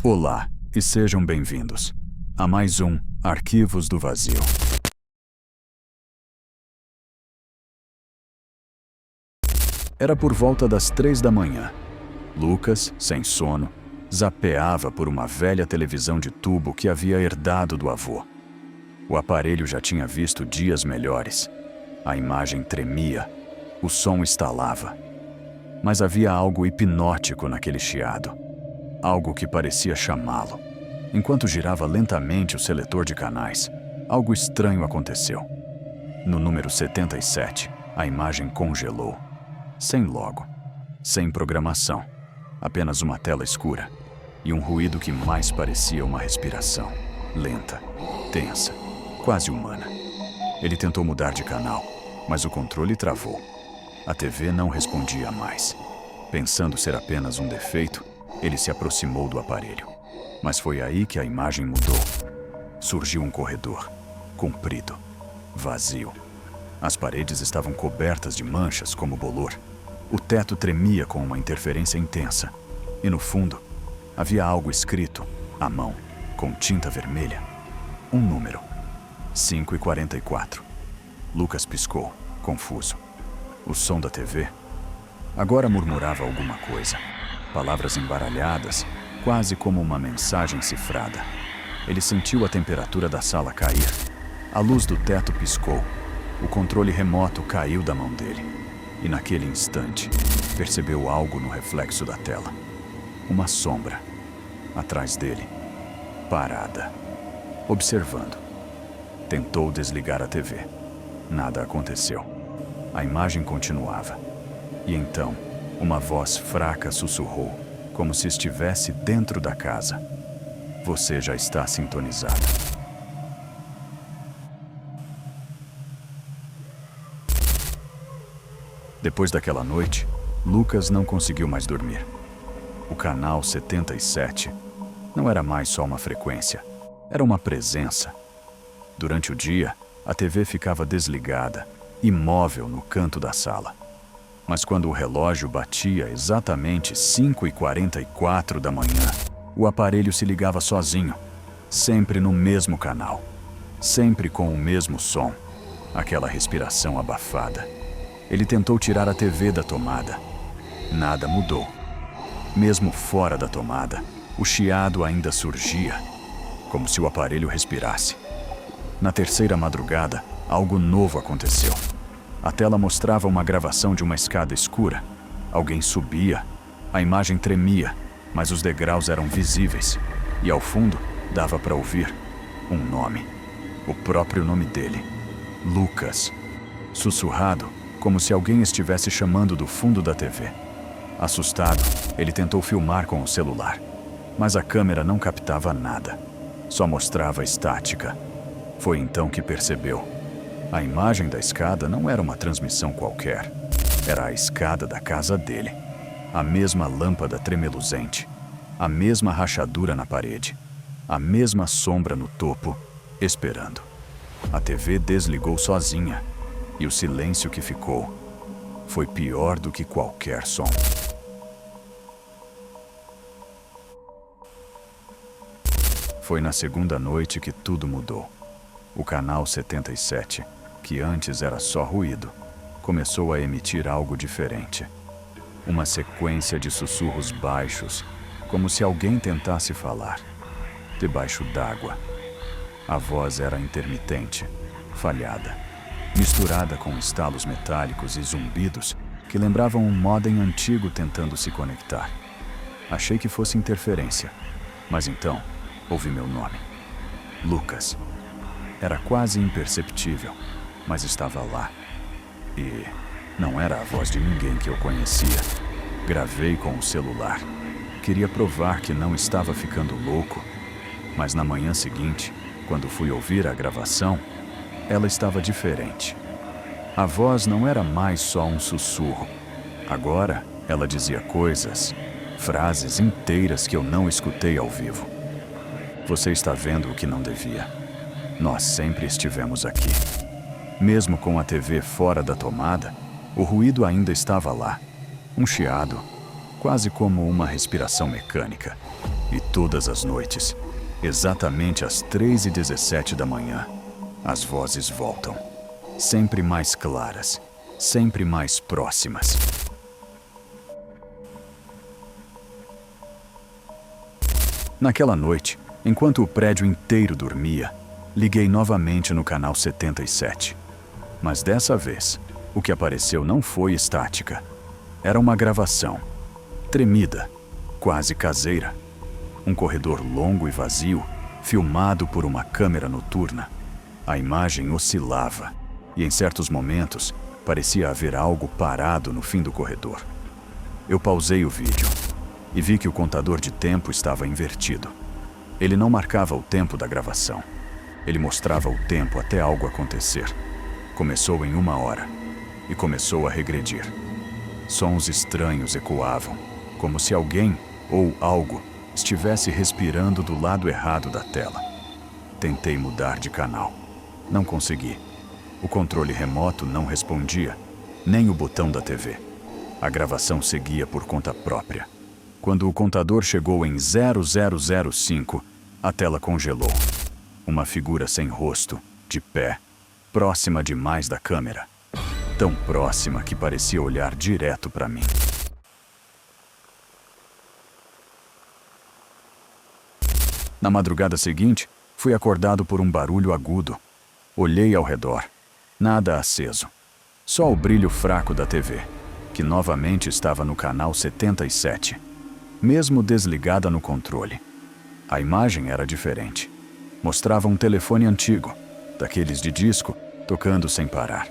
Olá e sejam bem-vindos a mais um Arquivos do Vazio. Era por volta das 3 da manhã. Lucas, sem sono, zapeava por uma velha televisão de tubo que havia herdado do avô. O aparelho já tinha visto dias melhores. A imagem tremia, o som estalava. Mas havia algo hipnótico naquele chiado. Algo que parecia chamá-lo. Enquanto girava lentamente o seletor de canais, algo estranho aconteceu. No número 77, a imagem congelou. Sem logo, sem programação, apenas uma tela escura e um ruído que mais parecia uma respiração, lenta, tensa, quase humana. Ele tentou mudar de canal, mas o controle travou. A TV não respondia mais. Pensando ser apenas um defeito, ele se aproximou do aparelho. Mas foi aí que a imagem mudou. Surgiu um corredor, comprido, vazio. As paredes estavam cobertas de manchas como bolor. O teto tremia com uma interferência intensa. E no fundo, havia algo escrito, à mão, com tinta vermelha. Um número. 5h44. Lucas piscou, confuso. O som da TV agora murmurava alguma coisa. Palavras embaralhadas, quase como uma mensagem cifrada. Ele sentiu a temperatura da sala cair. A luz do teto piscou. O controle remoto caiu da mão dele. E naquele instante, percebeu algo no reflexo da tela. Uma sombra. Atrás dele. Parada. Observando. Tentou desligar a TV. Nada aconteceu. A imagem continuava. E então, uma voz fraca sussurrou, como se estivesse dentro da casa. Você já está sintonizado. Depois daquela noite, Lucas não conseguiu mais dormir. O canal 77 não era mais só uma frequência, era uma presença. Durante o dia, a TV ficava desligada, imóvel no canto da sala. Mas quando o relógio batia exatamente 5h44 da manhã, o aparelho se ligava sozinho, sempre no mesmo canal, sempre com o mesmo som, aquela respiração abafada. Ele tentou tirar a TV da tomada. Nada mudou. Mesmo fora da tomada, o chiado ainda surgia, como se o aparelho respirasse. Na terceira madrugada, algo novo aconteceu. A tela mostrava uma gravação de uma escada escura. Alguém subia. A imagem tremia, mas os degraus eram visíveis. E ao fundo, dava para ouvir um nome. O próprio nome dele. Lucas. Sussurrado, como se alguém estivesse chamando do fundo da TV. Assustado, ele tentou filmar com o celular. Mas a câmera não captava nada. Só mostrava estática. Foi então que percebeu. A imagem da escada não era uma transmissão qualquer. Era a escada da casa dele. A mesma lâmpada tremeluzente. A mesma rachadura na parede. A mesma sombra no topo, esperando. A TV desligou sozinha. E o silêncio que ficou foi pior do que qualquer som. Foi na segunda noite que tudo mudou. O canal 77, que antes era só ruído, começou a emitir algo diferente. Uma sequência de sussurros baixos, como se alguém tentasse falar. Debaixo d'água. A voz era intermitente, falhada, misturada com estalos metálicos e zumbidos que lembravam um módem antigo tentando se conectar. Achei que fosse interferência, mas então ouvi meu nome. Lucas. Era quase imperceptível, mas estava lá. E não era a voz de ninguém que eu conhecia. Gravei com o celular. Queria provar que não estava ficando louco. Mas na manhã seguinte, quando fui ouvir a gravação, ela estava diferente. A voz não era mais só um sussurro. Agora, ela dizia coisas, frases inteiras que eu não escutei ao vivo. Você está vendo o que não devia. Nós sempre estivemos aqui. Mesmo com a TV fora da tomada, o ruído ainda estava lá. Um chiado, quase como uma respiração mecânica. E todas as noites, exatamente às 3h17 da manhã, as vozes voltam. Sempre mais claras, sempre mais próximas. Naquela noite, enquanto o prédio inteiro dormia, liguei novamente no canal 77. Mas dessa vez, o que apareceu não foi estática. Era uma gravação, tremida, quase caseira. Um corredor longo e vazio, filmado por uma câmera noturna. A imagem oscilava e, em certos momentos, parecia haver algo parado no fim do corredor. Eu pausei o vídeo e vi que o contador de tempo estava invertido. Ele não marcava o tempo da gravação. Ele mostrava o tempo até algo acontecer. Começou em 1 hora e começou a regredir. Sons estranhos ecoavam, como se alguém ou algo estivesse respirando do lado errado da tela. Tentei mudar de canal. Não consegui. O controle remoto não respondia, nem o botão da TV. A gravação seguia por conta própria. Quando o contador chegou em 0005, a tela congelou. Uma figura sem rosto, de pé, próxima demais da câmera. Tão próxima que parecia olhar direto para mim. Na madrugada seguinte, fui acordado por um barulho agudo. Olhei ao redor. Nada aceso. Só o brilho fraco da TV, que novamente estava no canal 77, mesmo desligada no controle. A imagem era diferente. Mostrava um telefone antigo, daqueles de disco, tocando sem parar.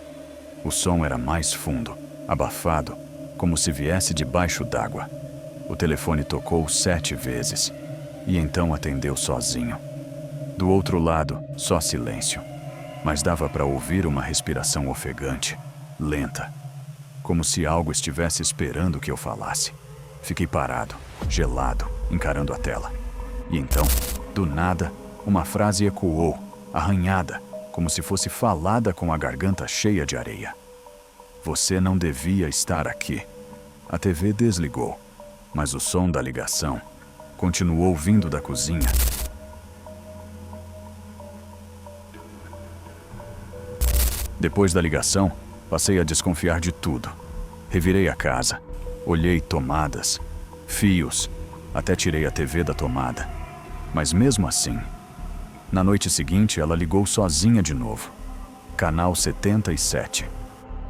O som era mais fundo, abafado, como se viesse debaixo d'água. O telefone tocou 7 vezes, e então atendeu sozinho. Do outro lado, só silêncio, mas dava para ouvir uma respiração ofegante, lenta, como se algo estivesse esperando que eu falasse. Fiquei parado, gelado, encarando a tela. E então, do nada, uma frase ecoou, arranhada, como se fosse falada com a garganta cheia de areia. Você não devia estar aqui. A TV desligou, mas o som da ligação continuou vindo da cozinha. Depois da ligação, passei a desconfiar de tudo. Revirei a casa, olhei tomadas, fios, até tirei a TV da tomada. Mas mesmo assim, na noite seguinte ela ligou sozinha de novo. Canal 77.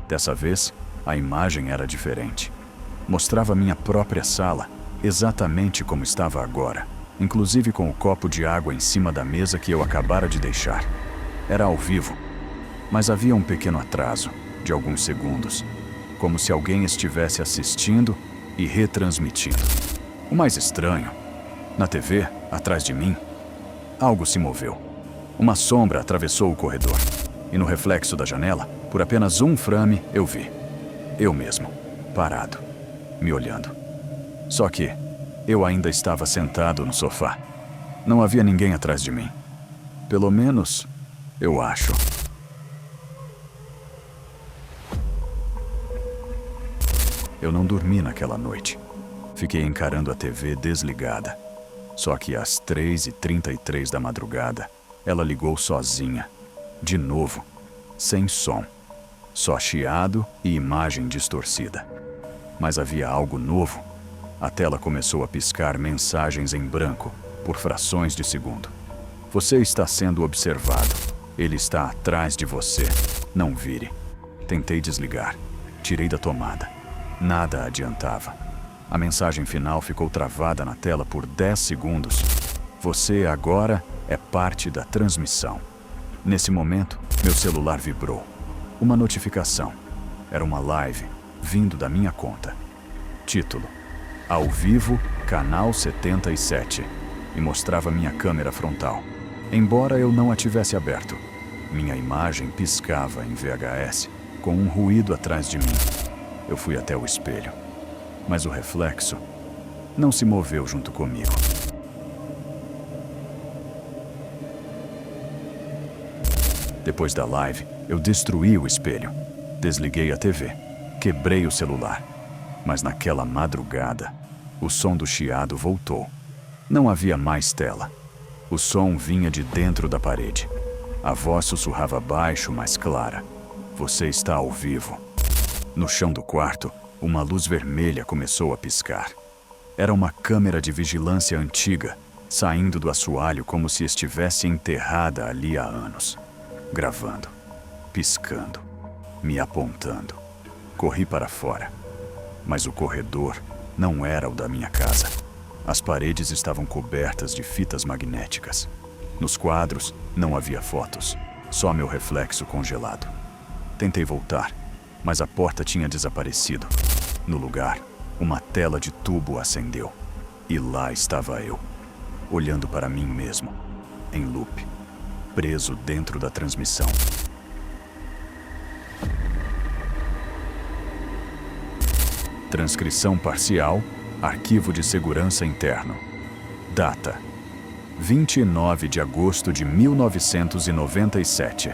Dessa vez, a imagem era diferente. Mostrava minha própria sala, exatamente como estava agora, inclusive com o copo de água em cima da mesa que eu acabara de deixar. Era ao vivo, mas havia um pequeno atraso, de alguns segundos, como se alguém estivesse assistindo e retransmitindo. O mais estranho, na TV, atrás de mim, algo se moveu. Uma sombra atravessou o corredor, e no reflexo da janela, por apenas um frame, eu vi. Eu mesmo, parado, me olhando. Só que eu ainda estava sentado no sofá. Não havia ninguém atrás de mim. Pelo menos, eu acho. Eu não dormi naquela noite. Fiquei encarando a TV desligada. Só que às 3h33 da madrugada, ela ligou sozinha. De novo, sem som. Só chiado e imagem distorcida. Mas havia algo novo. A tela começou a piscar mensagens em branco, por frações de segundo. Você está sendo observado. Ele está atrás de você. Não vire. Tentei desligar. Tirei da tomada. Nada adiantava. A mensagem final ficou travada na tela por 10 segundos. Você agora é parte da transmissão. Nesse momento, meu celular vibrou. Uma notificação. Era uma live, vindo da minha conta. Título: Ao vivo, canal 77. E mostrava minha câmera frontal. Embora eu não a tivesse aberto, minha imagem piscava em VHS, com um ruído atrás de mim. Eu fui até o espelho, mas o reflexo não se moveu junto comigo. Depois da live, eu destruí o espelho, desliguei a TV, quebrei o celular. Mas naquela madrugada, o som do chiado voltou. Não havia mais tela. O som vinha de dentro da parede. A voz sussurrava baixo, mas clara. Você está ao vivo. No chão do quarto, uma luz vermelha começou a piscar. Era uma câmera de vigilância antiga, saindo do assoalho como se estivesse enterrada ali há anos. Gravando, piscando, me apontando. Corri para fora. Mas o corredor não era o da minha casa. As paredes estavam cobertas de fitas magnéticas. Nos quadros não havia fotos, só meu reflexo congelado. Tentei voltar, mas a porta tinha desaparecido. No lugar, uma tela de tubo acendeu. E lá estava eu, olhando para mim mesmo, em loop, preso dentro da transmissão. Transcrição parcial, arquivo de segurança interno. Data: 29 de agosto de 1997.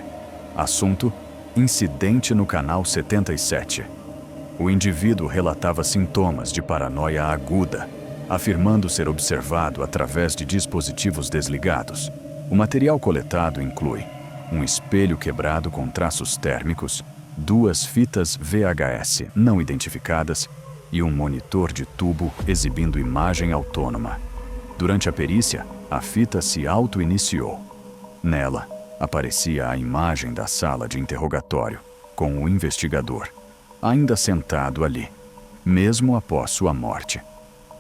Assunto: incidente no canal 77. O indivíduo relatava sintomas de paranoia aguda, afirmando ser observado através de dispositivos desligados. O material coletado inclui um espelho quebrado com traços térmicos, 2 fitas VHS não identificadas e um monitor de tubo exibindo imagem autônoma. Durante a perícia, a fita se auto-iniciou. Nela, aparecia a imagem da sala de interrogatório, com o investigador, ainda sentado ali, mesmo após sua morte.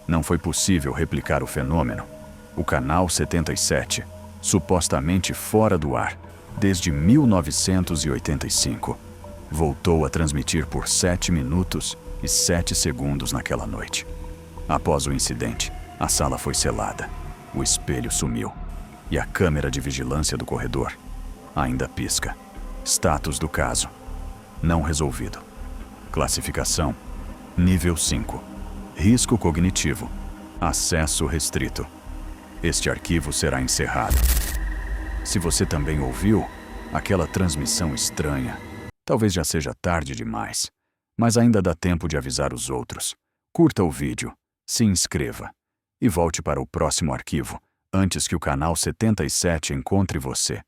Não foi possível replicar o fenômeno. O canal 77, supostamente fora do ar desde 1985, voltou a transmitir por 7 minutos e 7 segundos naquela noite. Após o incidente, a sala foi selada, o espelho sumiu e a câmera de vigilância do corredor ainda pisca. Status do caso: não resolvido. Classificação: nível 5. Risco cognitivo. Acesso restrito. Este arquivo será encerrado. Se você também ouviu aquela transmissão estranha, talvez já seja tarde demais, mas ainda dá tempo de avisar os outros. Curta o vídeo, se inscreva e volte para o próximo arquivo antes que o canal 77 encontre você.